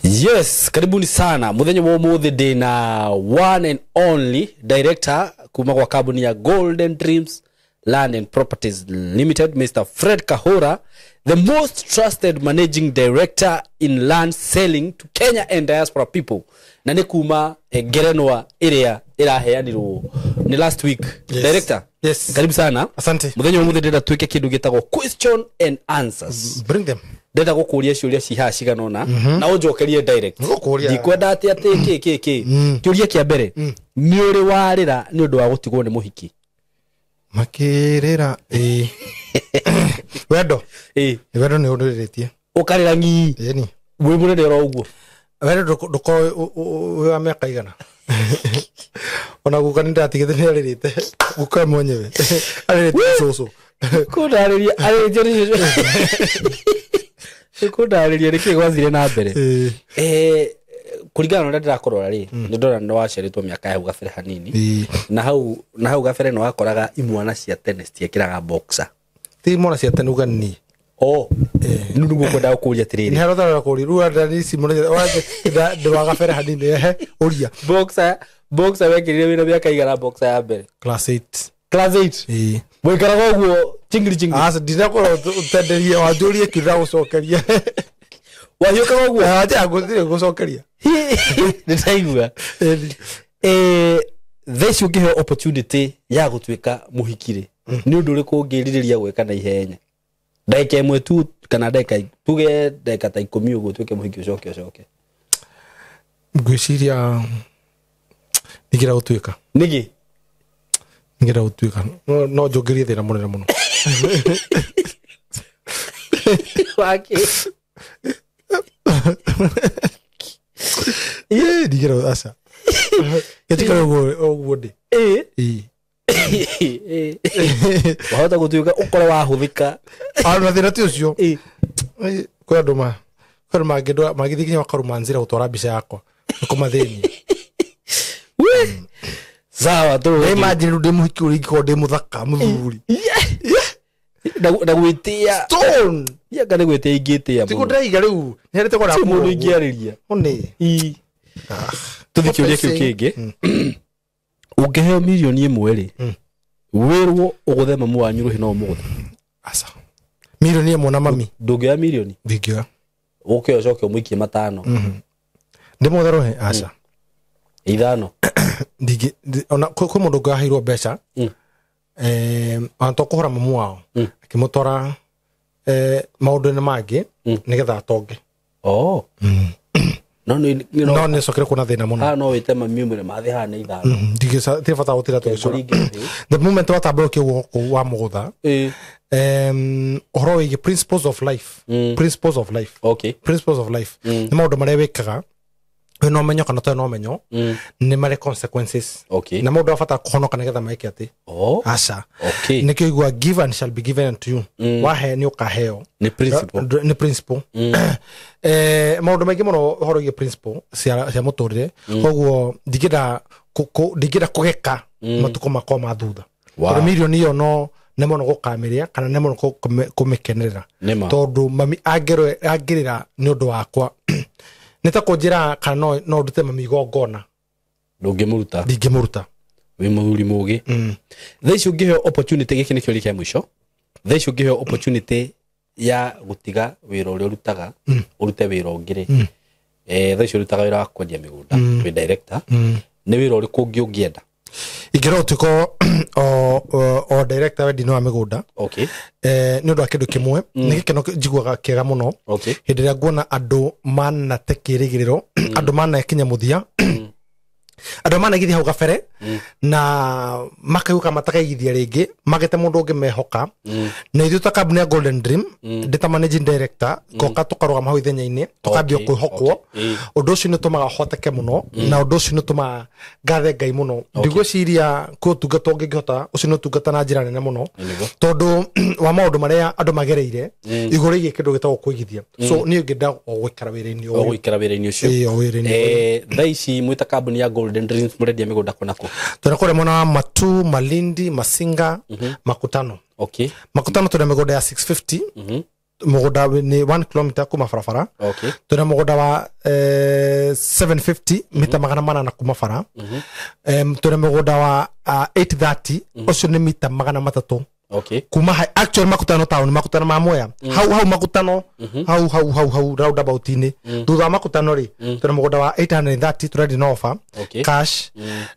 Yes, karibuni sana. Muthenya wa umuthi ndina one and only director kuma kwa kampuni ya Golden Dreams Land and Properties Limited, Mr. Fred KUHUURA, the most trusted managing director in land selling to Kenya and diaspora people. Na ni kuma gerenwa area iraheanirwo ni last week. Yes. Director. Yes. Karibu sana. Asante. Muthenya wa umuthi ndina twike kindu gitagwo question and answers. Bring them. Ndenda gukuria ciuria ciha ciganona na unjokerie direct. Ndikwenda ati kiuria kia mbere ni uri warira ni undu wa gutigwo ni muhiki. Makirira wendo wendo ni undiritie ukarira ngi ni we munene ro uguo wendo nduko wa miaka igana ona gukanida atigite ni aririte guka mwenyewe aririte soso kudariria aririte Sikudariria riki gwazire na mbere kurigana na ndirakorora ri ni ndora ndo waceritwo miaka ya gabere hanini na hau gabere no wakoraga imwana cia tennis tiekiraga boxer ti mwana cia tene ugani nundu gukwenda kuria tiriri ni harotha kuri ruwa ndani simone waje ndo gabere hanini uria boxer wekirire wina miaka igara boxer ya mbere class 8 mwikaraga uguo chingiri asa ndinakora utenderie wajurie kira gucokeria wahiuka uguo ati agutire gucokeria nitaigua this you give opportunity ya gutwika muhikire ni undu uriku ngiririria gweka na ihenya ndaika imwe tu kana ndaika tuge ndaika ta 10 uguo twike muhiki ucoke ngwiciria nigira gutwika nigi ngira utwika no jogerie thina munene muno wake digira asa ketika oguo ndi wahota gutwika ukora wahuthika ana thina ti ucio kwa nduma kama magithikinya wakarumanzira gutwara bica yakwa kumatheni sawa tu imagine ndo muhiki uriko ndo muthaka muthuri na gwitia stone ya kana gwitia ingitia tiko ndaiga riu nherete kora mundu ingiariria one tuthikiuria kiu kingi ungeheo milioni 1 ri wirwo uguthe mamu wanyu ruhi no muguthe asa milioni 1 na mami ndungea milioni vigio ukio coke muikie matano ndimuthe ruhi asa ithano ndigi ona ko mundu ngahirwo mbeca anto kuhora mamu wao akimutora maundu ni mangi nigetha atonge no ni sokere kuna thina muno no wite mami mure mathi hana ithano ndigi te fata utira to the moment what abroke wa mugutha ohoro igi principles of life okay principles of life ni maundu maria wikaga no menyo kana to no menyo ni mare consequences okay na mundu afata kuhonoka nigetha maike ati asa okay nikio igwa give and shall be given unto you wahe ni ukaheo ni principle maundu maingi muno horogie principle cia muturire koguo ndigira kugeka matuko makwa ma thutha kwa milioni iyo no ne mono gukamiria kana ne mono kumikenerera tondu mami agirira ni undu wakwa nita kujira kana no ndute mami gongona ndingimuruta we muthuri mugi they should give you opportunity giki nikio likia mwisho they should give you opportunity ya gutiga wira uri urutaga urute wira ungire they should rutaga wira wa kwendia migunda we director ni wira uri kungi ungienda igero tuko o director we dino amigunda okay ni undu akindu kimwe ni gikeno jiguaga kiega muno hindira nguona andu mana tekirigiriro andu mana kinya muthia andu mana githi hau gabere na makayuka matakaigithia ringi magete mundu ungi mehoka na ithu ta kampuni ya Golden Dream ndita managing director koka tukaruga mahu ithenya-ini tukambia kwihokwo undu ucio ni tumaga hoteke muno na undu ucio ni tumaga ngathe ngai muno ndigwiciria kutungata ungihota ucio ni tungata na njira nene muno tondu wa maundu maria andu magereire iguru igi kindu gitagwo kuigithia so ni ngenda gwikara wira-ini ucio thaici mwita kampuni ya Golden Dreams murendia migunda kunako tunakore mona Matu, Malindi, Masinga, Makutano okay Makutano tuna migunda ya 650 mugunda ni 1 kilometer kuma barabara tuna mugunda wa 750 mita magana manana kuma bara tuna mugunda wa 830 ucio ni mita magana matatu kuma actual makutano town makutano ma moya hau makutano hau roundabout ni thutha makutano ri tuna mugunda wa 830 turedi no offer cash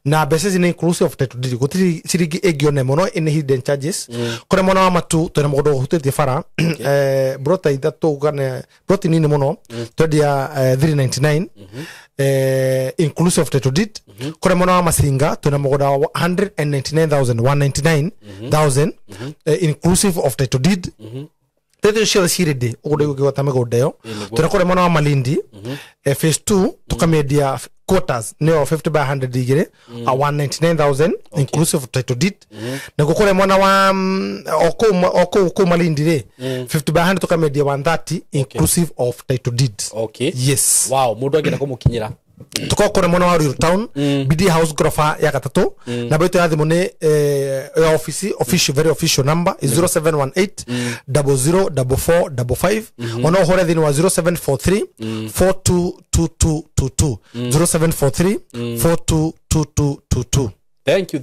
na beses ni inclusive of title deed gutiri siringi egione mono in hidden charges kore mono wa matu tuna mugunda hutetie bara brota ithatu gane broti nini mono twedia 399 inclusive of title deed kore mono wa masinga tuna mugunda wa 199,000 inclusive of title deed teto share siride ugode gota megodeo turakore mono wa malindi phase 2 tukamedia quotas neo 50 by 100 digire 199,000 inclusive of title deed na gukore mwana wa oko malindi re 50 by 100 tukamedia 130 inclusive of title deed yes wow mundu agenda kumukinyira tukokore mwana wa Real Town BD House grofa ya gatatu na baito ya thimu ni office official very official number is 0718 004455 ono hore thini wa 0743 422222 0743 422222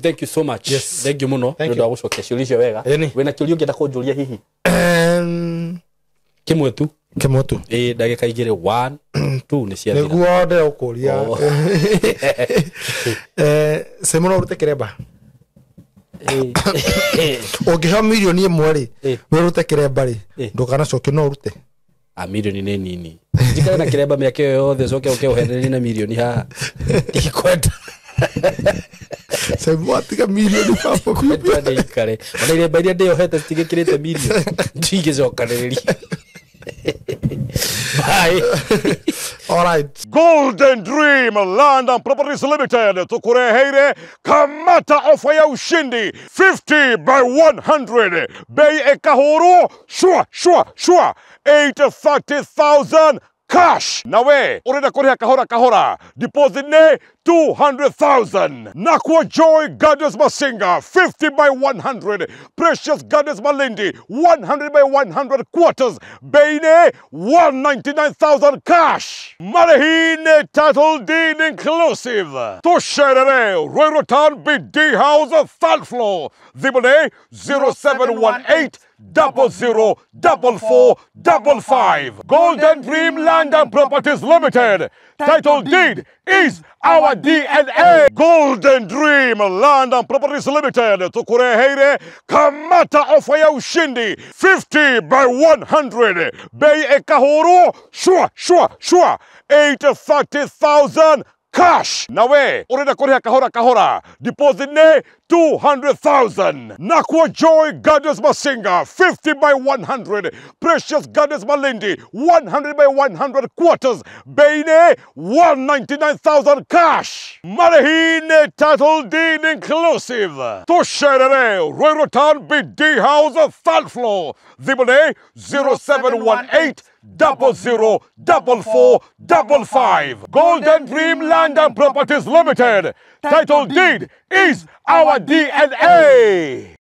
thank you so much thank you muno ndo gucokia ciuria wega wena kiuria ngenda kunjuria hihi kimwe tu ndagika igire 1 2 ni cia niguo nde ukuria SYMO no rute kiremba ongiha milioni imwe ri no rute kiremba ri ndukana coke no rute milioni ni nini jikana na kiremba miaka yothe coke uhendereri na milioni ha ikwenda SYMO atiga milioni papa kwenda ndikare ona ile baria ndio hete stigikirite milioni ndigicokaniriria bye all right Golden Dream Land and Properties Limited tukureheire kamata ofa ya ushindi 50 by 100 bei ekahuru shwa 830,000 cash nawe urenda kuriha kahora deposit ne 200,000 Nakwa Joy Gardens Masinga 50 by 100 Precious Gardens Malindi 100 by 100 quarters Beine 199,000 cash Marahine title deed inclusive Tosherere Royrotan BD House third floor Zibone 0718 004455 Golden Dream Land and Properties Limited title deed is our DNA. Golden Dream Land and Properties Limited tukureheire kamata ofa ya ushindi 50 by 100 bei ekahuru shwa 830,000 cash nawe urenda kuriha kahora deposit ne 200,000 Nakwa Joy Gardens Masinga 50 by 100 Precious Gardens Malindi 100 by 100 quarters Beine 199,000 cash Marahine title deed inclusive Tosherere Royrotan BD House third floor Zibone 0718 004455 Golden Dream Land and Properties Limited title deed is our DNA.